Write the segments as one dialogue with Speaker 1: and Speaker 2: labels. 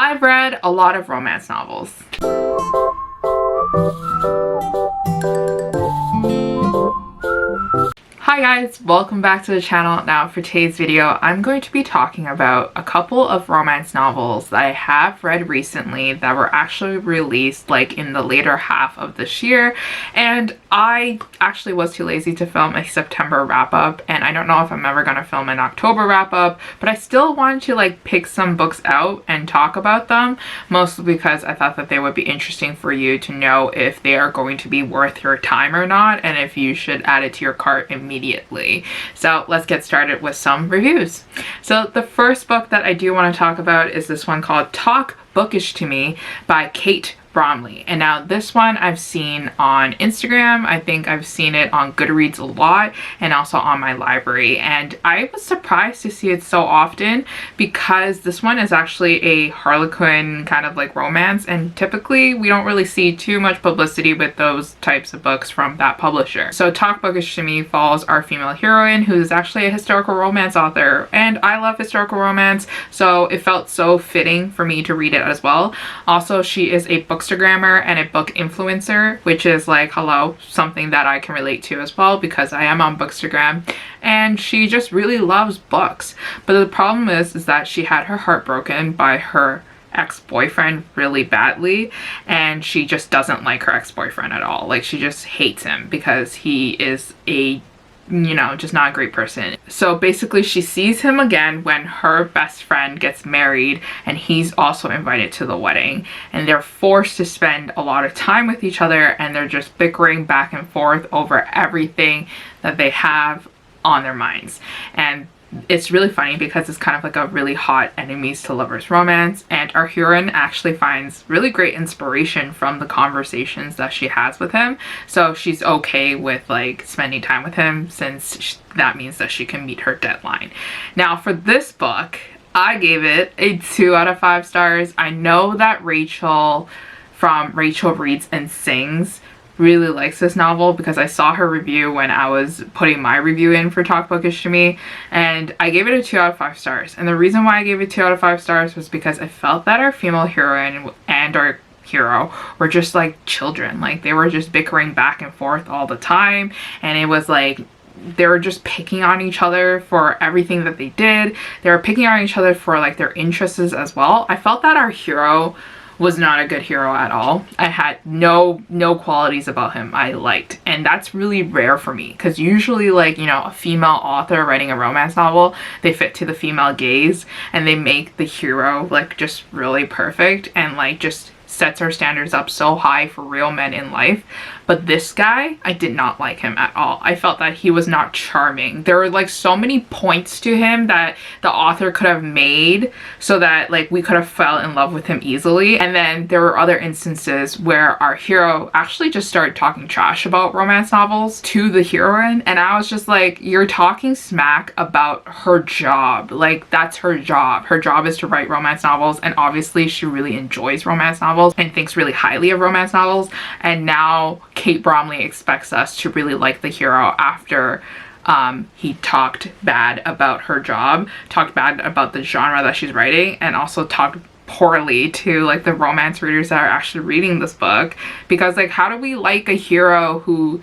Speaker 1: I've read a lot of romance novels. Hi guys, welcome back to the channel. Now for today's video, I'm going to be talking about a couple of romance novels that I have read recently that were actually released like in the later half of this year, and I actually was too lazy to film a September wrap-up, and I don't know if I'm ever going to film an October wrap-up, but I still wanted to like pick some books out and talk about them, mostly because I thought that they would be interesting for you to know if they are going to be worth your time or not, and if you should add it to your cart immediately. So let's get started with some reviews. So the first book that I do want to talk about is this one called Talk Bookish to Me by Kate Bromley. And now this one I've seen on Instagram. I think I've seen it on Goodreads a lot and also on my library, and I was surprised to see it so often because this one is actually a Harlequin kind of like romance, and typically we don't really see too much publicity with those types of books from that publisher. So Talk Bookish to Me follows our female heroine, who is actually a historical romance author, and I love historical romance, so it felt so fitting for me to read it as well. Also, she is a bookstagrammer and a book influencer, which is like, hello, something that I can relate to as well because I am on Bookstagram, and she just really loves books. But the problem is that she had her heart broken by her ex-boyfriend really badly, and she just doesn't like her ex-boyfriend at all. Like, she just hates him because he is a, you know, just not a great person. So basically she sees him again when her best friend gets married, and he's also invited to the wedding, and they're forced to spend a lot of time with each other, and they're just bickering back and forth over everything that they have on their minds. And it's really funny because it's kind of like a really hot enemies to lovers romance, and our heroine actually finds really great inspiration from the conversations that she has with him. So she's okay with like spending time with him since that means that she can meet her deadline. Now for this book, I gave it a 2 out of 5 stars. I know that Rachel from Rachel Reads and Sings really likes this novel because I saw her review when I was putting my review in for Talk Bookish to Me, and I gave it a 2 out of 5 stars. And the reason why I gave it 2 out of 5 stars was because I felt that our female heroine and our hero were just like children. Like, they were just bickering back and forth all the time, and it was like they were just picking on each other for everything that they did. They were picking on each other for like their interests as well. I felt that our hero was not a good hero at all. I had no qualities about him I liked, and that's really rare for me because usually, like, you know, a female author writing a romance novel, they fit to the female gaze and they make the hero like just really perfect and like just sets our standards up so high for real men in life. But this guy, I did not like him at all. I felt that he was not charming. There were like so many points to him that the author could have made so that like we could have fell in love with him easily. And then there were other instances where our hero actually just started talking trash about romance novels to the heroine, and I was just like, you're talking smack about her job. Like, that's her job. Her job is to write romance novels, and obviously she really enjoys romance novels and thinks really highly of romance novels, and now Kate Bromley expects us to really like the hero after he talked bad about her job, talked bad about the genre that she's writing, and also talked poorly to like the romance readers that are actually reading this book. Because like, how do we like a hero who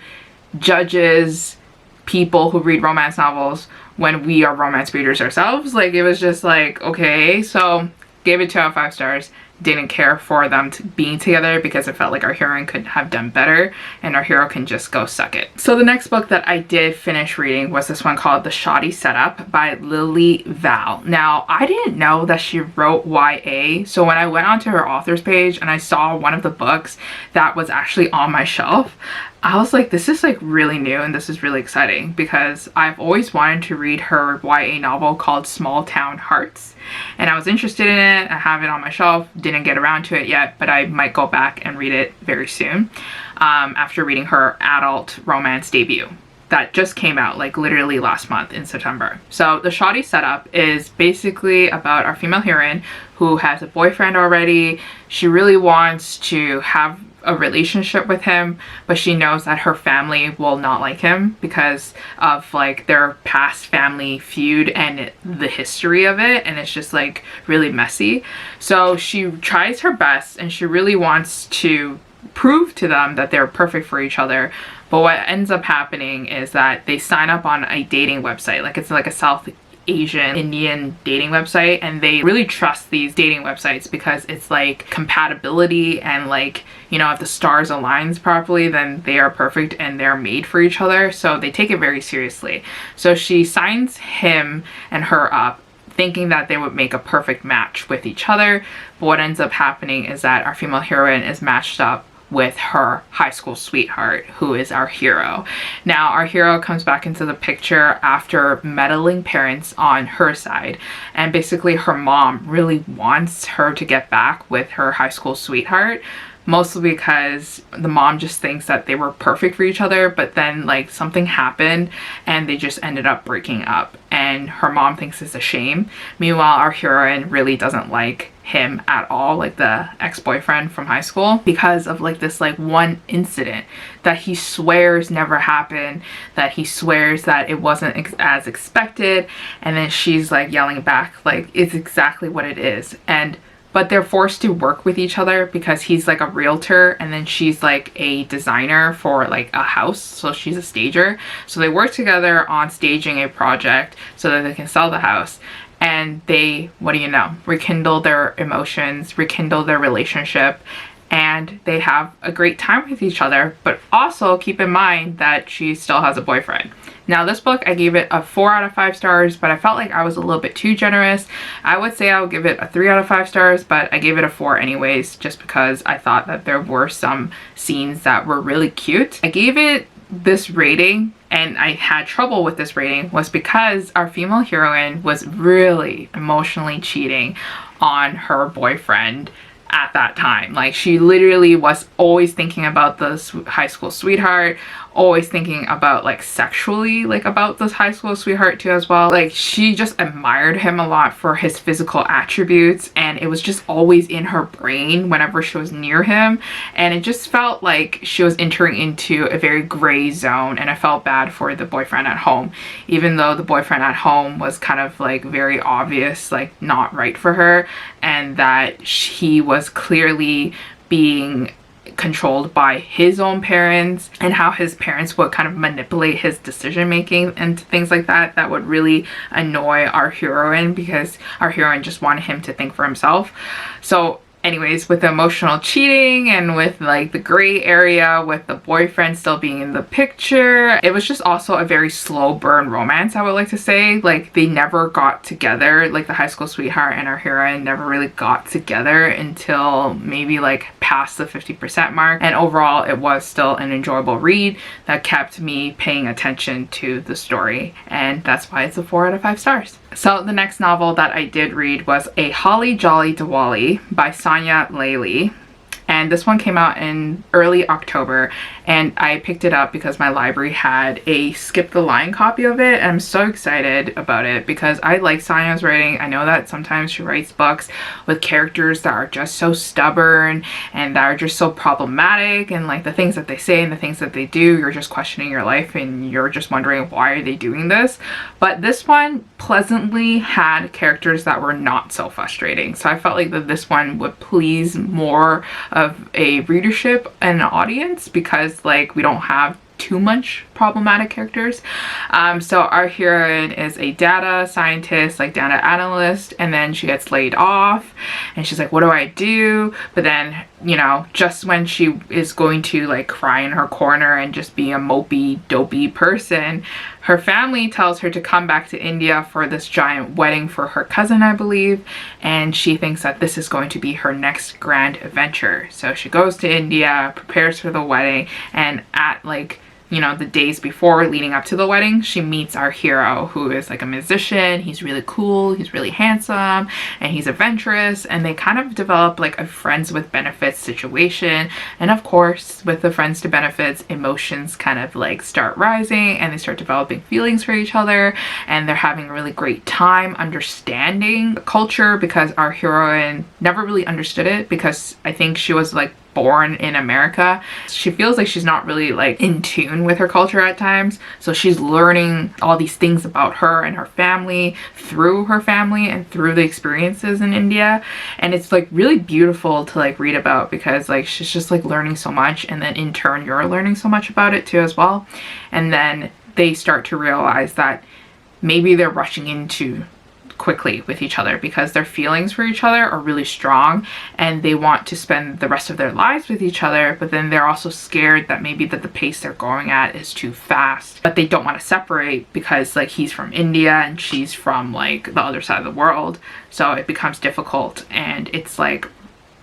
Speaker 1: judges people who read romance novels when we are romance readers ourselves? Like, it was just like, okay. So gave it 2 out of 5 stars. Didn't care for them being together because it felt like our heroine could have done better and our hero can just go suck it. So the next book that I did finish reading was this one called The Shoddy Setup by Lily Val. Now, I didn't know that she wrote YA, so when I went onto her author's page and I saw one of the books that was actually on my shelf, I was like, this is like really new and this is really exciting because I've always wanted to read her YA novel called Small Town Hearts, and I was interested in it. I have it on my shelf, didn't get around to it yet, but I might go back and read it very soon after reading her adult romance debut. that just came out like literally last month in September. So the Shoddy Setup is basically about our female heroine who has a boyfriend already. She really wants to have a relationship with him, but she knows that her family will not like him because of like their past family feud and the history of it, and it's just like really messy. So she tries her best and she really wants to prove to them that they're perfect for each other. But what ends up happening is that they sign up on a dating website, like it's like a South Asian Indian dating website, and they really trust these dating websites because it's like compatibility, and like, you know, if the stars aligns properly, then they are perfect and they're made for each other. So they take it very seriously. So she signs him and her up thinking that they would make a perfect match with each other. But what ends up happening is that our female heroine is matched up with her high school sweetheart, who is our hero. Now our hero comes back into the picture after meddling parents on her side, and basically her mom really wants her to get back with her high school sweetheart, mostly because the mom just thinks that they were perfect for each other, but then like something happened and they just ended up breaking up, and her mom thinks it's a shame. Meanwhile, our heroine really doesn't like him at all, like the ex-boyfriend from high school, because of like this like one incident that he swears never happened, that he swears that it wasn't as expected, and then she's like yelling back like it's exactly what it is. But they're forced to work with each other because he's like a realtor and then she's like a designer for like a house, so she's a stager. So they work together on staging a project so that they can sell the house, and they, what do you know, rekindle their emotions, rekindle their relationship, and they have a great time with each other. But also keep in mind that she still has a boyfriend. Now this book, I gave it a 4 out of 5 stars, but I felt like I was a little bit too generous. I would say I would give it a 3 out of 5 stars, but I gave it a 4 anyways, just because I thought that there were some scenes that were really cute. I gave it this rating, and I had trouble with this rating, was because our female heroine was really emotionally cheating on her boyfriend at that time. Like she literally was always thinking about this high school sweetheart, always thinking about like sexually like about this high school sweetheart too as well. Like she just admired him a lot for his physical attributes, and it was just always in her brain whenever she was near him, and it just felt like she was entering into a very gray zone. And I felt bad for the boyfriend at home, even though the boyfriend at home was kind of like very obvious like not right for her, and that he was clearly being controlled by his own parents, and how his parents would kind of manipulate his decision making and things like that. That would really annoy our heroine because our heroine just wanted him to think for himself. So anyways, with the emotional cheating and with like the gray area with the boyfriend still being in the picture, it was just also a very slow burn romance, I would like to say. Like they never got together, like the high school sweetheart and our heroine never really got together until maybe like past the 50% mark. And overall it was still an enjoyable read that kept me paying attention to the story, and that's why it's a 4 out of 5 stars. So the next novel that I did read was A Holly Jolly Diwali by Sonia Laley. And this one came out in early October, and I picked it up because my library had a skip the line copy of it, and I'm so excited about it because I like Sonia's writing. I know that sometimes she writes books with characters that are just so stubborn and that are just so problematic, and like the things that they say and the things that they do, you're just questioning your life and you're just wondering why are they doing this. But this one pleasantly had characters that were not so frustrating, so I felt like that this one would please more of a readership and an audience because like we don't have too much problematic characters. So our heroine is a data scientist, like data analyst, and then she gets laid off and she's like, what do I do? But then, you know, just when she is going to like cry in her corner and just be a mopey dopey person, her family tells her to come back to India for this giant wedding for her cousin, I believe, and she thinks that this is going to be her next grand adventure. So she goes to India, prepares for the wedding, and at like you know, the days before leading up to the wedding, she meets our hero, who is like a musician. He's really cool, he's really handsome, and he's adventurous, and they kind of develop like a friends with benefits situation. And of course, with the friends to benefits, emotions kind of like start rising, and they start developing feelings for each other, and they're having a really great time understanding the culture, because our heroine never really understood it, because I think she was like born in America. She feels like she's not really like in tune with her culture at times, so she's learning all these things about her and her family through her family and through the experiences in India. And it's like really beautiful to like read about, because like she's just like learning so much, and then in turn you're learning so much about it too as well. And then they start to realize that maybe they're rushing into quickly with each other, because their feelings for each other are really strong, and they want to spend the rest of their lives with each other, but then they're also scared that maybe that the pace they're going at is too fast. But they don't want to separate, because like he's from India and she's from like the other side of the world, so it becomes difficult, and it's like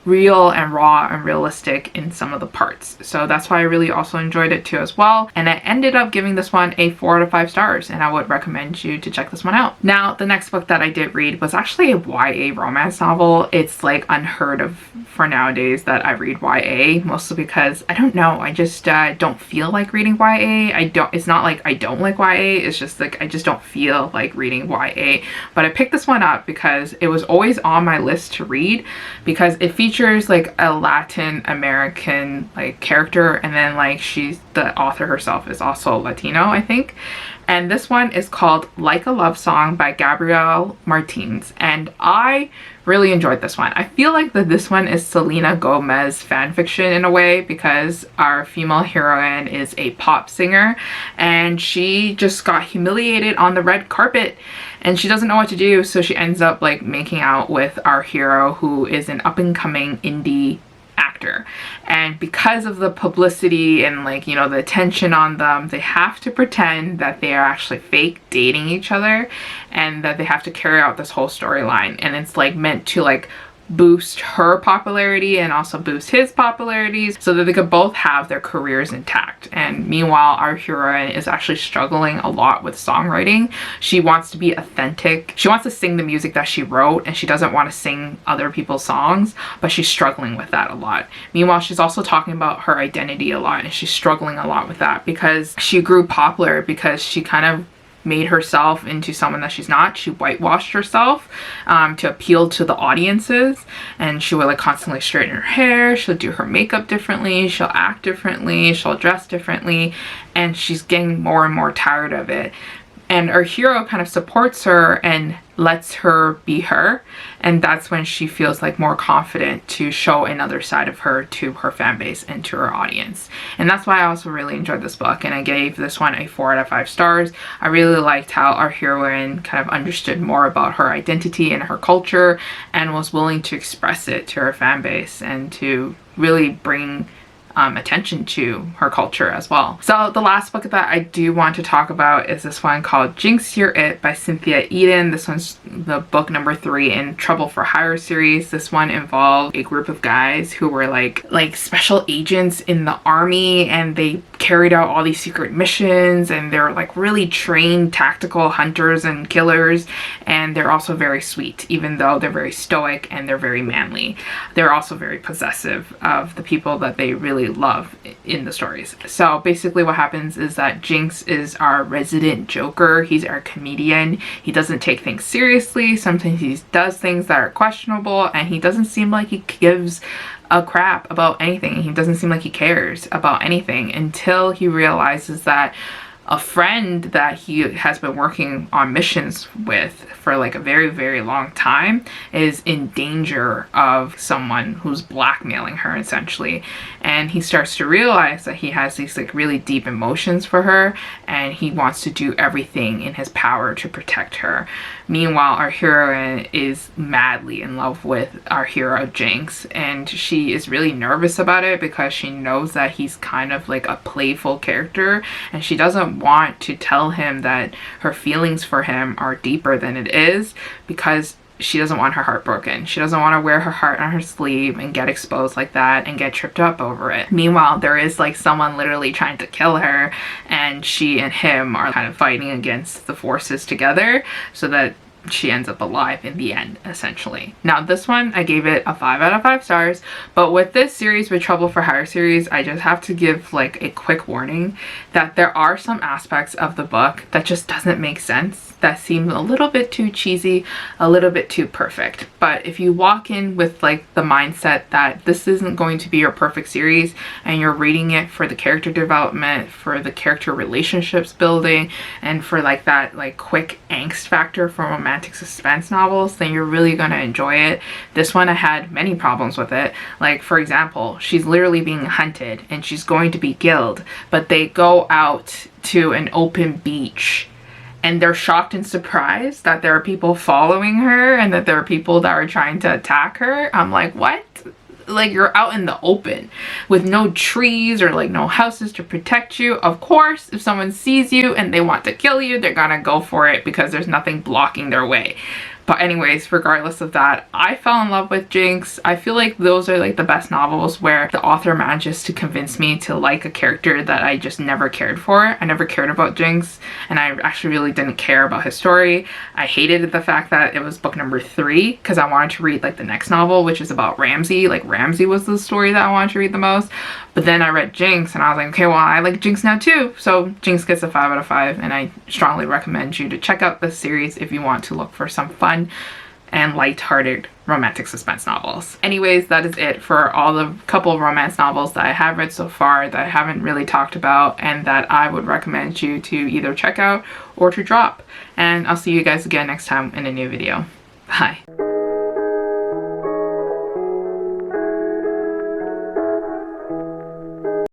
Speaker 1: real and raw and realistic in some of the parts. So that's why I really also enjoyed it too as well. And I ended up giving this one a 4 out of 5 stars, and I would recommend you to check this one out. Now, the next book that I did read was actually a YA romance novel. It's like unheard of for nowadays that I read YA, mostly because I don't know, I just don't feel like reading YA. It's not like I don't like YA, it's just like I just don't feel like reading YA. But I picked this one up because it was always on my list to read, because it features like a Latin American like character, and then like the author herself is also Latino, I think. And this one is called Like a Love Song by Gabrielle Martins, and I really enjoyed this one. I feel like that this one is Selena Gomez fan fiction in a way, because our female heroine is a pop singer, and she just got humiliated on the red carpet, and she doesn't know what to do, so she ends up like making out with our hero, who is an up-and-coming indie actor. And because of the publicity and like, you know, the attention on them, they have to pretend that they are actually fake dating each other, and that they have to carry out this whole storyline. And it's like meant to like boost her popularity and also boost his popularity, so that they could both have their careers intact. And meanwhile, our heroine is actually struggling a lot with songwriting. She wants to be authentic. She wants to sing the music that she wrote, and she doesn't want to sing other people's songs, but she's struggling with that a lot. Meanwhile, she's also talking about her identity a lot, and she's struggling a lot with that, because she grew popular because she kind of made herself into someone that she's not. She whitewashed herself to appeal to the audiences, and she would like constantly straighten her hair, she'll do her makeup differently, she'll act differently, she'll dress differently, and she's getting more and more tired of it. And our hero kind of supports her and lets her be her, and that's when she feels like more confident to show another side of her to her fan base and to her audience. And that's why I also really enjoyed this book, and I gave this one a 4 out of 5 stars. I really liked how our heroine kind of understood more about her identity and her culture, and was willing to express it to her fan base and to really bring attention to her culture as well. So the last book that I do want to talk about is this one called Jinx Youre It by Cynthia Eden. This one's the book number 3 in Trouble for Hire series. This one involved a group of guys who were like special agents in the army, and they carried out all these secret missions, and they're like really trained tactical hunters and killers, and they're also very sweet, even though they're very stoic and they're very manly. They're also very possessive of the people that they really love in the stories. So basically what happens is that Jinx is our resident joker. He's our comedian. He doesn't take things seriously. Sometimes he does things that are questionable, and he doesn't seem like he gives a crap about anything. He doesn't seem like he cares about anything until he realizes that a friend that he has been working on missions with for like a very, very long time is in danger of someone who's blackmailing her, essentially. And he starts to realize that he has these like really deep emotions for her, and he wants to do everything in his power to protect her. Meanwhile, our heroine is madly in love with our hero Jinx, and she is really nervous about it because she knows that he's kind of like a playful character, and she doesn't want to tell him that her feelings for him are deeper than it is, because she doesn't want her heart broken. She doesn't want to wear her heart on her sleeve and get exposed like that and get tripped up over it. Meanwhile, there is like someone literally trying to kill her, and she and him are kind of fighting against the forces together so that she ends up alive in the end, essentially. Now this one, I gave it a 5 out of 5 stars, but with this series, with Trouble for Hire series, I just have to give like a quick warning that there are some aspects of the book that just doesn't make sense, that seem a little bit too cheesy, a little bit too perfect. But if you walk in with like the mindset that this isn't going to be your perfect series and you're reading it for the character development, for the character relationships building, and for like that like quick angst factor from romantic suspense novels, then you're really gonna enjoy it. This one, I had many problems with it. Like, for example, she's literally being hunted and she's going to be killed, but they go out to an open beach and they're shocked and surprised that there are people following her and that there are people that are trying to attack her. I'm like, what? Like, you're out in the open with no trees or like no houses to protect you. Of course, if someone sees you and they want to kill you, they're gonna go for it because there's nothing blocking their way. But anyways, regardless of that, I fell in love with Jinx. I feel like those are like the best novels where the author manages to convince me to like a character that I just never cared for. I never cared about Jinx, and I actually really didn't care about his story. I hated the fact that it was book number 3 because I wanted to read like the next novel, which is about Ramsey. Like, Ramsey was the story that I wanted to read the most. But then I read Jinx and I was like, okay, well, I like Jinx now too. So Jinx gets a 5 out of 5, and I strongly recommend you to check out this series if you want to look for some fun and light-hearted romantic suspense novels. Anyways, that is it for all the couple of romance novels that I have read so far that I haven't really talked about and that I would recommend you to either check out or to drop. And I'll see you guys again next time in a new video. Bye.